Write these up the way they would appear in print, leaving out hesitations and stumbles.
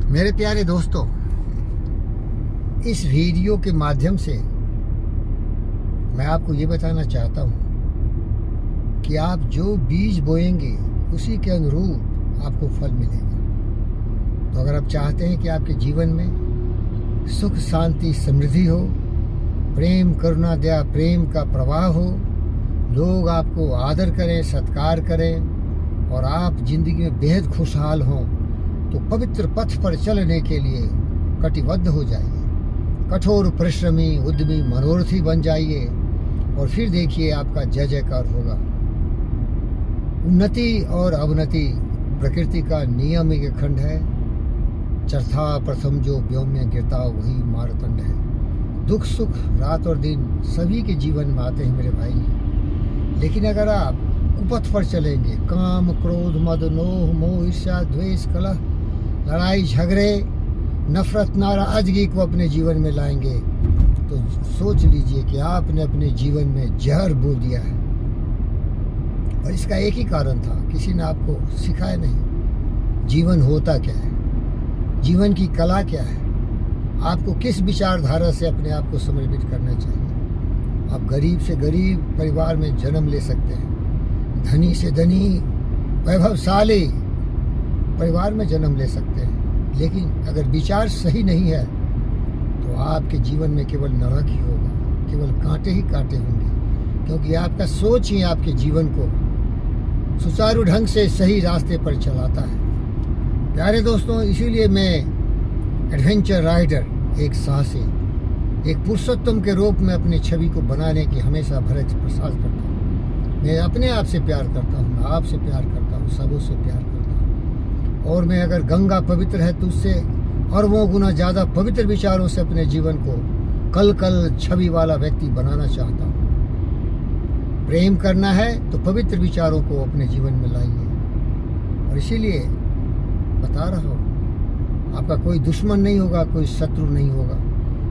मेरे प्यारे दोस्तों, इस वीडियो के माध्यम से मैं आपको ये बताना चाहता हूँ कि आप जो बीज बोएंगे उसी के अनुरूप आपको फल मिलेगा। तो अगर आप चाहते हैं कि आपके जीवन में सुख शांति समृद्धि हो, प्रेम करुणा दया प्रेम का प्रवाह हो, लोग आपको आदर करें सत्कार करें और आप जिंदगी में बेहद खुशहाल हों, तो पवित्र पथ पर चलने के लिए कटिबद्ध हो जाइए, कठोर परिश्रमी उद्यमी मनोरथी बन जाइए और फिर देखिए आपका जय जयकार होगा। उन्नति और अवनति प्रकृति का नियम एक खंड है। चरथा प्रथम जो व्योम में गिरता वही मारतंड है। दुख सुख रात और दिन सभी के जीवन में आते हैं मेरे भाई, लेकिन अगर आप कुपथ पर चलेंगे, काम क्रोध मद नोह मोह ईर्ष्या द्वेष कलह लड़ाई झगड़े नफरत नाराजगी को अपने जीवन में लाएंगे, तो सोच लीजिए कि आपने अपने जीवन में जहर बो दिया है। और इसका एक ही कारण था, किसी ने आपको सिखाया नहीं जीवन होता क्या है, जीवन की कला क्या है, आपको किस विचारधारा से अपने आप को समर्पित करना चाहिए। आप गरीब से गरीब परिवार में जन्म ले सकते हैं, धनी से धनी वैभवशाली परिवार में जन्म ले सकते हैं, लेकिन अगर विचार सही नहीं है तो आपके जीवन में केवल नरक ही होगा, केवल कांटे ही कांटे होंगे, क्योंकि आपका सोच ही आपके जीवन को सुचारू ढंग से सही रास्ते पर चलाता है। प्यारे दोस्तों, इसीलिए मैं एडवेंचर राइडर, एक साहसी, एक पुरुषोत्तम के रूप में अपनी छवि को बनाने की हमेशा भरत प्रसाद करता हूँ। मैं अपने आप से प्यार करता हूँ, आपसे प्यार करता हूँ, सबों से प्यार करता हूँ। और मैं अगर गंगा पवित्र है तो उससे अरबों गुना ज़्यादा पवित्र विचारों से अपने जीवन को कल कल छवि वाला व्यक्ति बनाना चाहता हूँ। प्रेम करना है तो पवित्र विचारों को अपने जीवन में लाइए। और इसीलिए बता रहा हूँ, आपका कोई दुश्मन नहीं होगा, कोई शत्रु नहीं होगा।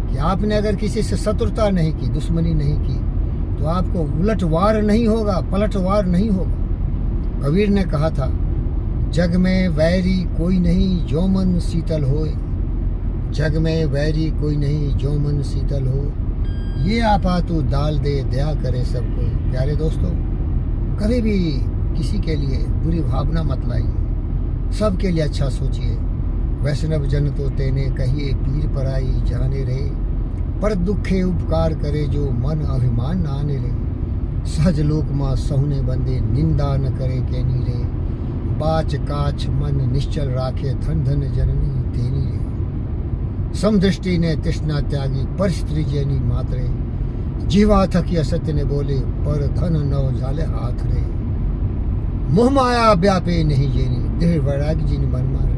कि आपने अगर किसी से शत्रुता नहीं की, दुश्मनी नहीं की, तो आपको उलटवार नहीं होगा, पलटवार नहीं होगा। कबीर ने कहा था, जग में वैरी कोई नहीं जो मन शीतल होए, जग में वैरी कोई नहीं जो मन शीतल हो, ये आपा तू डाल दे दया करे सबको। प्यारे दोस्तों, कभी भी किसी के लिए बुरी भावना मत लाइए, सबके लिए अच्छा सोचिए। वैष्णव जन तो तेने कहिए पीर पराई जाने रे, पर दुखे उपकार करे जो मन अभिमान ना आने रे, सहज लोक माँ सहुने बंदे निंदा न करे केनी रे, बाच काछ मन निश्चल राखे धन धन जननी तेनी रे, समदृष्टि ने तृष्णा त्यागी पर स्त्री जैनी मातरे, जीवा थकी असत्य ने बोले पर धन नव जाले हाथ रे, मोह माया व्यापे नहीं जेनी देह वैराग जिन मन मारे,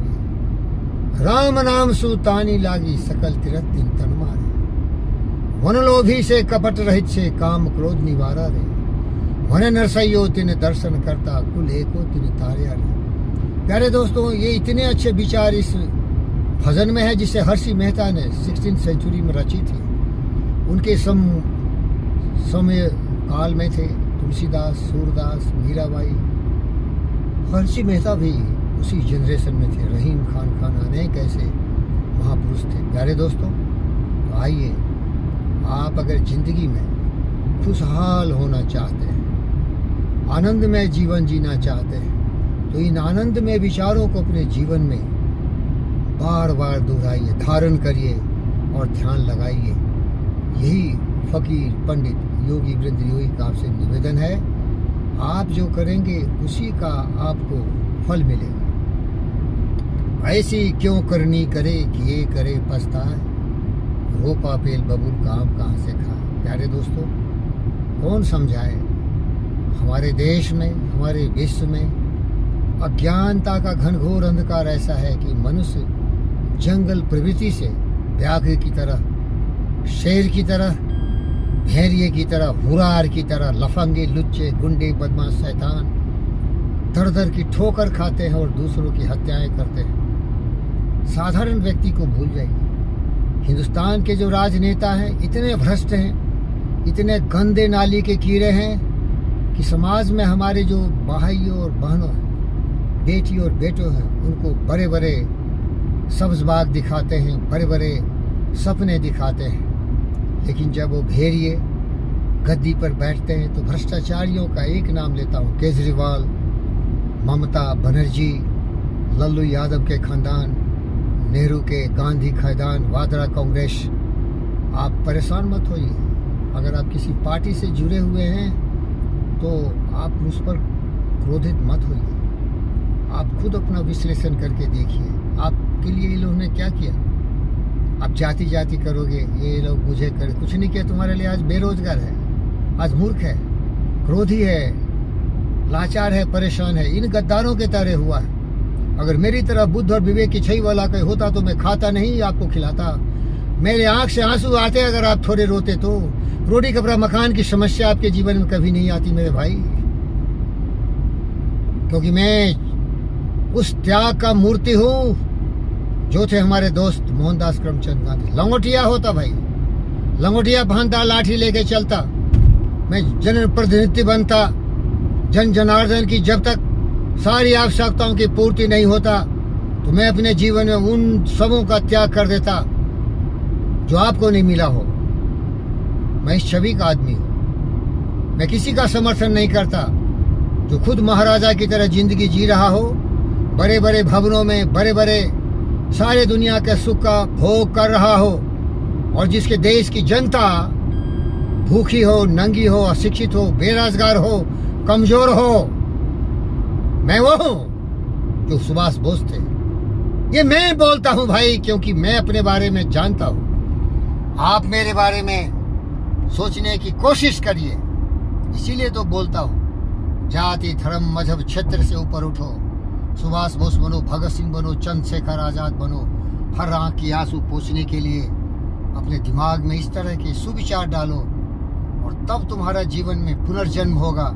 राम नाम सुतानी लागी सकल तीरथ दिन तन मारे, वन लोभी से कपट रहित से काम क्रोध निवारा रे, वन नरसैयो तिन दर्शन करता कुल एको तिन तार्या रे। प्यारे दोस्तों, ये इतने अच्छे विचार इस भजन में है जिसे हर्षि मेहता ने 16वीं सेंचुरी में रची थी। उनके समय काल में थे तुलसीदास, सूरदास, मीराबाई। हर्षि मेहता भी उसी जनरेशन में थे। रहीम खान अनेक ऐसे महापुरुष थे। प्यारे दोस्तों, तो आइए, आप अगर जिंदगी में खुशहाल होना चाहते हैं, आनंद में जीवन जीना चाहते हैं, तो इन आनंद में विचारों को अपने जीवन में बार बार दोहराइए, धारण करिए और ध्यान लगाइए। यही फकीर पंडित योगी वृंद योगी का आपसे निवेदन है। आप जो करेंगे उसी का आपको फल मिलेगा। ऐसी क्यों करनी करे कि ये करे पछताए, रोपा पेल बबूल काम कहाँ से खाए। प्यारे दोस्तों, कौन समझाए, हमारे देश में, हमारे विश्व में अज्ञानता का घनघोर अंधकार ऐसा है कि मनुष्य जंगल प्रवृत्ति से व्याघ्र की तरह, शेर की तरह, भेड़िए की तरह, हुरार की तरह, लफंगे लुच्चे गुंडे बदमाश शैतान दर दर की ठोकर खाते हैं और दूसरों की हत्याएं करते हैं। साधारण व्यक्ति को भूल जाइए। हिंदुस्तान के जो राजनेता हैं इतने भ्रष्ट हैं, इतने गंदे नाली के कीड़े हैं कि समाज में हमारे जो भाइयों और बहनों हैं, बेटी और बेटों हैं, उनको बड़े बड़े सब्ज बाग दिखाते हैं, बड़े बड़े सपने दिखाते हैं, लेकिन जब वो भेड़िए गद्दी पर बैठते हैं तो भ्रष्टाचारियों का एक नाम लेता हूँ, केजरीवाल, ममता बनर्जी, लल्लू यादव के खानदान, नेहरू के गांधी खानदान, वाड्रा कांग्रेस। आप परेशान मत होइए। अगर आप किसी पार्टी से जुड़े हुए हैं तो आप उस पर क्रोधित मत होइए। आप खुद अपना विश्लेषण करके देखिए, आपके लिए ये लोगों ने क्या किया। आप जाति जाति करोगे, ये लोग मुझे कर, कुछ नहीं किया तुम्हारे लिए। आज बेरोजगार है, आज मूर्ख है, क्रोधी है, लाचार है, परेशान है, इन गद्दारों के तरह हुआ है। अगर मेरी तरह बुद्ध और विवेक की छई वाला कोई होता तो मैं खाता नहीं, आपको खिलाता। मेरे आंख से आंसू आते अगर आप थोड़े रोते तो। रोटी कपड़ा मकान की समस्या आपके जीवन में कभी नहीं आती मेरे भाई, क्योंकि मैं उस त्याग का मूर्ति हूं जो थे हमारे दोस्त मोहनदास करमचंद गांधी। लंगोटिया होता भाई, लंगोटिया बांधता, लाठी लेके चलता, मैं जनप्रतिनिधि बनता। जन जनार्दन की जब तक सारी आवश्यकताओं की पूर्ति नहीं होता तो मैं अपने जीवन में उन सबों का त्याग कर देता जो आपको नहीं मिला हो। मैं इस छवि का आदमी हूं। मैं किसी का समर्थन नहीं करता जो खुद महाराजा की तरह जिंदगी जी रहा हो, बड़े बड़े भवनों में बड़े बड़े सारे दुनिया के सुख का भोग कर रहा हो, और जिसके देश की जनता भूखी हो, नंगी हो, अशिक्षित हो, बेरोजगार हो, कमजोर हो। मैं वो हूं जो सुभाष बोस थे। ये मैं बोलता हूं भाई, क्योंकि मैं अपने बारे में जानता हूं। आप मेरे बारे में सोचने की कोशिश करिए, इसीलिए तो बोलता हूं। जाति धर्म मजहब क्षेत्र से ऊपर उठो, सुभाष बोस बनो, भगत सिंह बनो, चंद्रशेखर आजाद बनो। हर आंख की आंसू पोंछने के लिए अपने दिमाग में इस तरह के सुविचार डालो, और तब तुम्हारा जीवन में पुनर्जन्म होगा।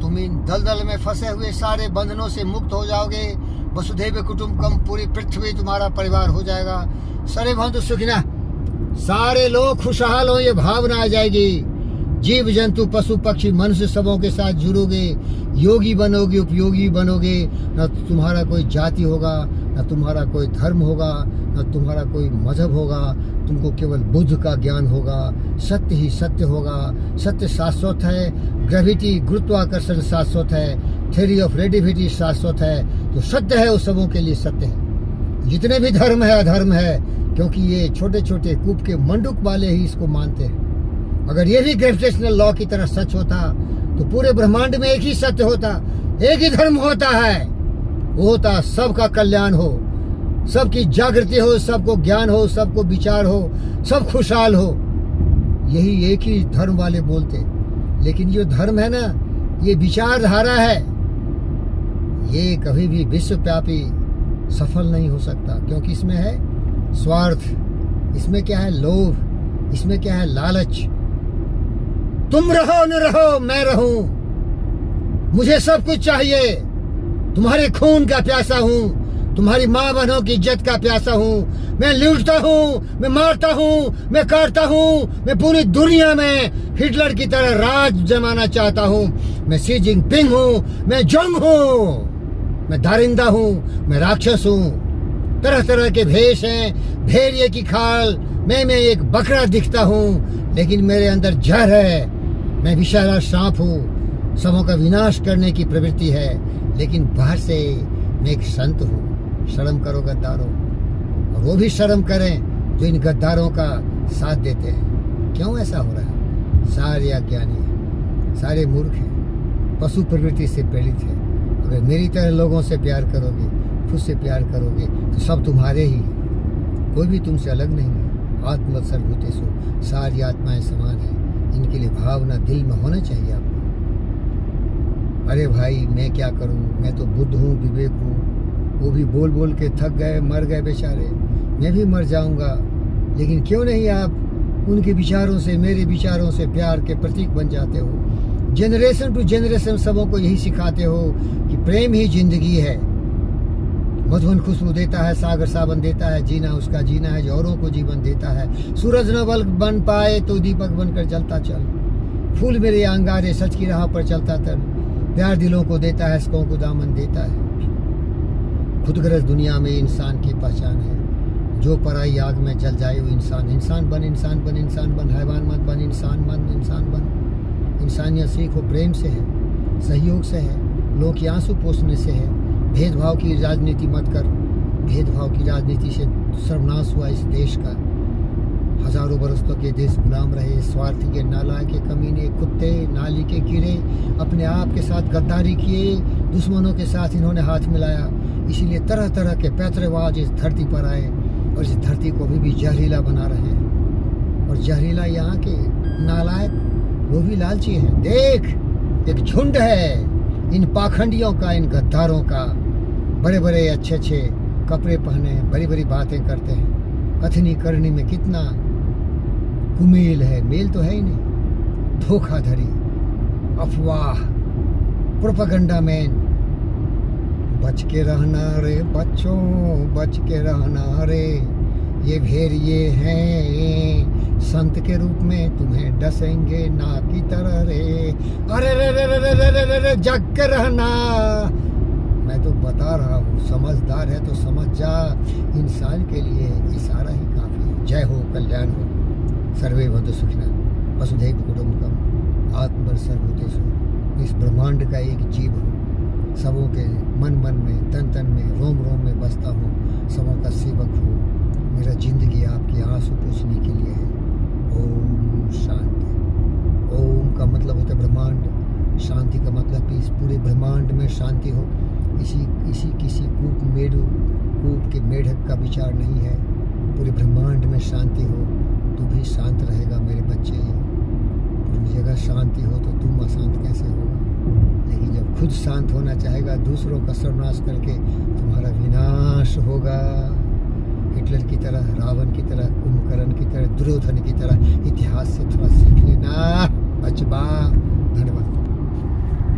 तुम इन दलदल में फंसे हुए सारे बंधनों से मुक्त हो जाओगे। वसुधैव कुटुंबकम, पूरी पृथ्वी तुम्हारा परिवार हो जाएगा। सारे बंधु सुखिना, सारे लोग खुशहाल हो, ये भावना आ जाएगी। जीव जंतु पशु पक्षी मनुष्य सबों के साथ जुड़ोगे, योगी बनोगे, उपयोगी बनोगे। न तुम्हारा कोई जाति होगा, न तुम्हारा कोई धर्म होगा, न तुम्हारा कोई मजहब होगा। तुमको केवल बुद्ध का ज्ञान होगा। सत्य ही सत्य होगा। सत्य शाश्वत है। ग्रेविटी, गुरुत्वाकर्षण शाश्वत है। थ्योरी ऑफ रिलेटिविटी शाश्वत है। जो सत्य है वो सबों के लिए सत्य है। जितने भी धर्म है अधर्म है, क्योंकि ये छोटे छोटे कूप के मंडूक वाले ही इसको मानते हैं। अगर ये भी ग्रेविटेशनल लॉ की तरह सच होता तो पूरे ब्रह्मांड में एक ही सत्य होता, एक ही धर्म होता है। वो होता सबका कल्याण हो, सबकी जागृति हो, सबको ज्ञान हो, सबको विचार हो, सब खुशहाल हो। यही एक ही धर्म वाले बोलते। लेकिन जो धर्म है ना, ये विचारधारा है, ये कभी भी विश्वव्यापी सफल नहीं हो सकता, क्योंकि इसमें है स्वार्थ, इसमें क्या है लोभ, इसमें क्या है लालच। तुम रहो न रहो, मैं रहूं, मुझे सब कुछ चाहिए। तुम्हारे खून का प्यासा हूं, तुम्हारी माँ बहनों की इज्जत का प्यासा हूं। मैं लूटता हूं, मैं मारता हूं, मैं काटता हूं। मैं पूरी दुनिया में हिटलर की तरह राज जमाना चाहता हूं। मैं शी जिनपिंग हूं, मैं जंग हूं, मैं दारिंदा हूं, मैं राक्षस हूं। तरह तरह के भेष हैं, भेड़िए की खाल, मैं एक बकरा दिखता हूं, लेकिन मेरे अंदर जहर है। मैं विषैला सांप हूं, सबों का विनाश करने की प्रवृत्ति है, लेकिन बाहर से मैं एक संत हूं। शर्म करो गद्दारों, और वो भी शर्म करें जो इन गद्दारों का साथ देते हैं। क्यों ऐसा हो रहा है? सारे अज्ञानी हैं, सारे मूर्ख हैं, पशु प्रवृत्ति से प्रेरित हैं। अगर मेरी तरह लोगों से प्यार करोगे, खुद से प्यार करोगे, तो सब तुम्हारे ही हैं, कोई भी तुमसे अलग नहीं है। आत्मवत् सर्वभूतेषु, सारी आत्माएं समान हैं। इनके लिए भावना दिल में होना चाहिए आपको। अरे भाई मैं क्या करूं, मैं तो बुद्ध हूं, विवेक हूं। वो भी बोल बोल के थक गए, मर गए बेचारे। मैं भी मर जाऊंगा, लेकिन क्यों नहीं आप उनके विचारों से, मेरे विचारों से प्यार के प्रतीक बन जाते हो। जनरेशन टू जनरेशन सबों को यही सिखाते हो कि प्रेम ही जिंदगी है। मधुबन खुशबू देता है, सागर सावन देता है, जीना उसका जीना है जो औरों को जीवन देता है। सूरज न बन पाए तो दीपक बनकर जलता चल, फूल मेरे अंगारे सच की राह पर चलता चल। प्यार दिलों को देता है, इसकों को दामन देता है। खुदगर्ज दुनिया में इंसान की पहचान है। जो पराई आग में जल जाए वो इंसान। इंसान बन, इंसान बन, इंसान बन, हैवान मत बन, इंसान बन, इंसान बन। इंसानियत सीखो, प्रेम से है, सहयोग से है, लोगों की आंसू पोंछने से है। भेदभाव की राजनीति मत कर। भेदभाव की राजनीति से सर्वनाश हुआ इस देश का। हजारों बरस तक ये देश गुलाम रहे। स्वार्थी के, नालायक के, कमीने, कुत्ते, नाली के कीड़े अपने आप के साथ गद्दारी किए, दुश्मनों के साथ इन्होंने हाथ मिलाया। इसीलिए तरह तरह के पैतरेबाज इस धरती पर आए और इस धरती को भी जहरीला बना रहे हैं। और जहरीला यहाँ के नालायक, वो भी लालची हैं। देख, एक झुंड है इन पाखंडियों का, इन गद्दारों का। बड़े बड़े अच्छे अच्छे कपड़े पहने, बड़ी बड़ी बातें करते हैं। कथनी करनी में कितना कुमेल है, मेल तो है ही नहीं। धोखाधड़ी, अफवाह, प्रोपेगेंडा मैन। बच के रहना रे बच्चों, बच के रहना रे। ये भेड़िए हैं, संत के रूप में तुम्हें डसेंगे ना की तरह रे। अरे रे रे रे रे रे रे रे रे, जग के रहना। मैं तो बता रहा हूँ, समझदार है तो समझ जा। इंसान के लिए इशारा ही काफी है। जय हो, कल्याण हो, सर्वे भवन्तु सुखिनः, वसुधैव कुटुम्बकम्, आत्मनिर्भर सर्वभूतेषु। इस ब्रह्मांड का एक जीव हूँ, सबों के मन मन में, तन तन में, रोम रोम में बसता हूँ, सबों का सेवक हूँ। मेरा जिंदगी आपके आंसू पोंछने के लिए है। ओम शांति। ओम का मतलब होता है ब्रह्मांड, शांति का मतलब कि इस पूरे ब्रह्मांड में शांति हो। इसी किसी कूप के मेढक का विचार नहीं है। पूरे ब्रह्मांड में शांति हो तो भी शांत रहेगा मेरे बच्चे। पूरी जगह शांति हो तो तुम अशांत कैसे होगा। लेकिन जब खुद शांत होना चाहेगा, दूसरों का सर्वनाश करके, तुम्हारा विनाश होगा। हिटलर की तरह, रावण की तरह, कुंभकर्ण की तरह, दुर्योधन की तरह। इतिहास से थोड़ा सीख लेना बचबा।